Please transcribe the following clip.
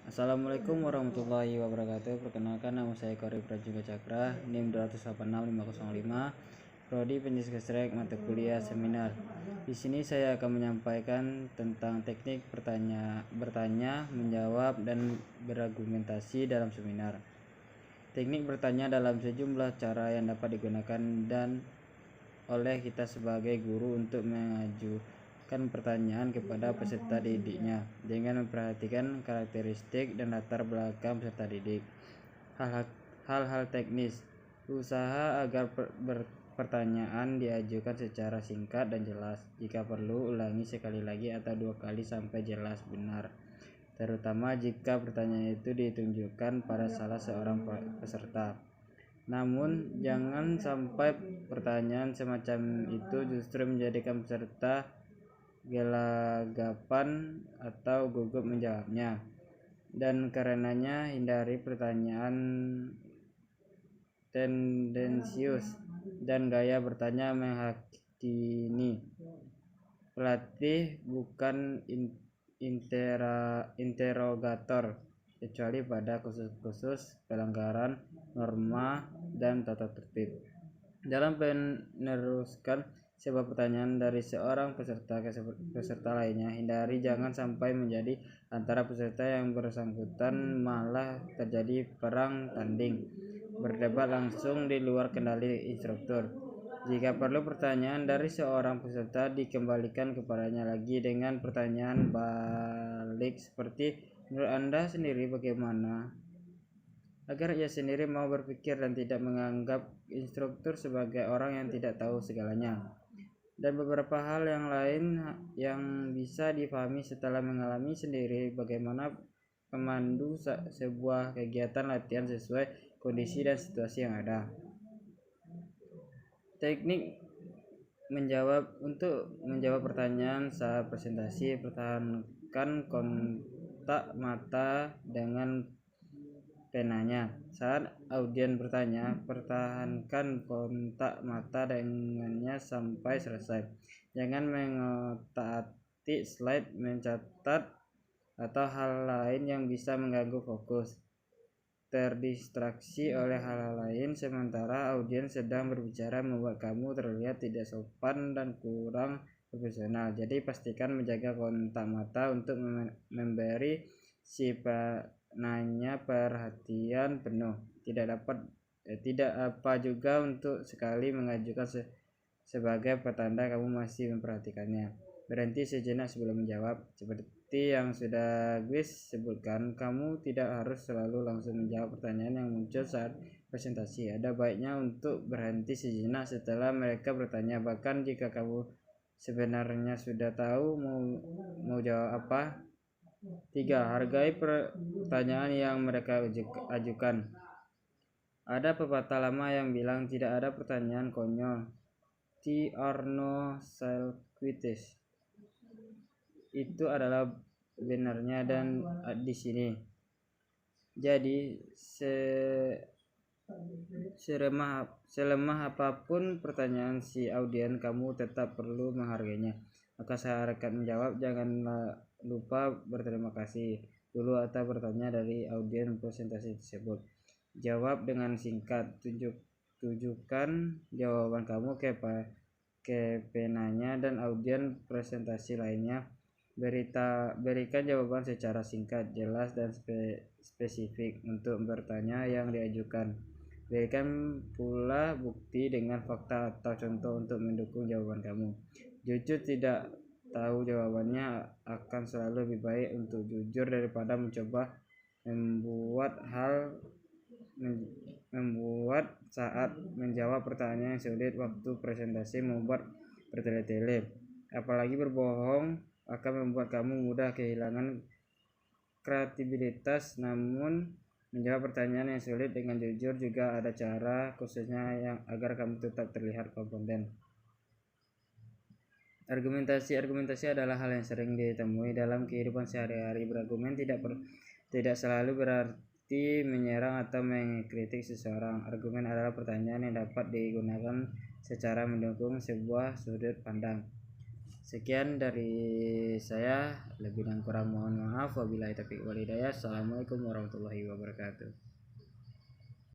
Assalamualaikum warahmatullahi wabarakatuh. Perkenalkan, nama saya Kori Prajuga Cakra, NIM 286-505, Prodi Pendidikan mata kuliah seminar. Di sini saya akan menyampaikan tentang teknik bertanya, menjawab, dan berargumentasi dalam seminar. Teknik bertanya dalam sejumlah cara yang dapat digunakan dan oleh kita sebagai guru untuk mengajukan pertanyaan kepada peserta didiknya dengan memperhatikan karakteristik dan latar belakang peserta didik. Hal-hal teknis: usaha agar pertanyaan diajukan secara singkat dan jelas. Jika perlu, ulangi sekali lagi atau 2 kali sampai jelas benar, terutama jika pertanyaan itu ditunjukkan pada salah seorang peserta. Namun, jangan sampai pertanyaan semacam itu justru menjadikan peserta gelagapan atau gugup menjawabnya. Dan karenanya, hindari pertanyaan tendensius dan gaya bertanya menghakimi. Pelatih bukan interrogator, kecuali pada khusus pelanggaran norma dan tata tertib. Dalam meneruskan sebuah pertanyaan dari seorang peserta ke peserta lainnya, hindari jangan sampai menjadi antara peserta yang bersangkutan malah terjadi perang tanding, berdebat langsung di luar kendali instruktur. Jika perlu, pertanyaan dari seorang peserta dikembalikan kepadanya lagi dengan pertanyaan balik seperti, menurut Anda sendiri bagaimana? Agar ia sendiri mau berpikir dan tidak menganggap instruktur sebagai orang yang tidak tahu segalanya. Dan beberapa hal yang lain yang bisa dipahami setelah mengalami sendiri bagaimana pemandu sebuah kegiatan latihan sesuai kondisi dan situasi yang ada. Teknik untuk menjawab pertanyaan saat presentasi: pertahankan kontak mata dengan penanya. Saat audien bertanya, pertahankan kontak mata dengannya sampai selesai. Jangan mengotak-atik slide, mencatat, atau hal lain yang bisa mengganggu fokus. Terdistraksi oleh hal-hal lain sementara audien sedang berbicara membuat kamu terlihat tidak sopan dan kurang profesional. Jadi pastikan menjaga kontak mata untuk memberi si penanya perhatian penuh. Tidak apa juga untuk sekali mengajukan sebagai pertanda kamu masih memperhatikannya. Berhenti sejenak sebelum menjawab. Seperti yang sudah Guys sebutkan, kamu tidak harus selalu langsung menjawab pertanyaan yang muncul saat presentasi. Ada baiknya untuk berhenti sejenak setelah mereka bertanya, bahkan jika kamu sebenarnya sudah tahu mau jawab apa. 3. Hargai pertanyaan yang mereka ajukan. Ada pepatah lama yang bilang tidak ada pertanyaan konyol. There are no silly. Itu adalah benarnya dan di sini. Jadi selemah apapun pertanyaan si audien, kamu tetap perlu menghargainya. Maka saat menjawab, jangan lupa berterima kasih dulu atau bertanya dari audien presentasi tersebut. Jawab dengan singkat. Tunjukkan jawaban kamu ke penanya dan audien presentasi lainnya. Berikan jawaban secara singkat, jelas, dan spesifik untuk bertanya yang diajukan. Berikan pula bukti dengan fakta atau contoh untuk mendukung jawaban kamu. Jujur tidak tahu jawabannya akan selalu lebih baik untuk jujur daripada mencoba membuat saat menjawab pertanyaan yang sulit. Waktu presentasi membuat bertele-tele, apalagi berbohong, akan membuat kamu mudah kehilangan kredibilitas. Namun menjawab pertanyaan yang sulit dengan jujur juga ada cara khususnya agar kamu tetap terlihat kompeten. Argumentasi adalah hal yang sering ditemui dalam kehidupan sehari-hari. Berargumen tidak selalu berarti menyerang atau mengkritik seseorang. Argumen adalah pertanyaan yang dapat digunakan secara mendukung sebuah sudut pandang. Sekian dari saya, lebih dan kurang mohon maaf. Wabillahi taufiq wal hidayah. Assalamualaikum warahmatullahi wabarakatuh.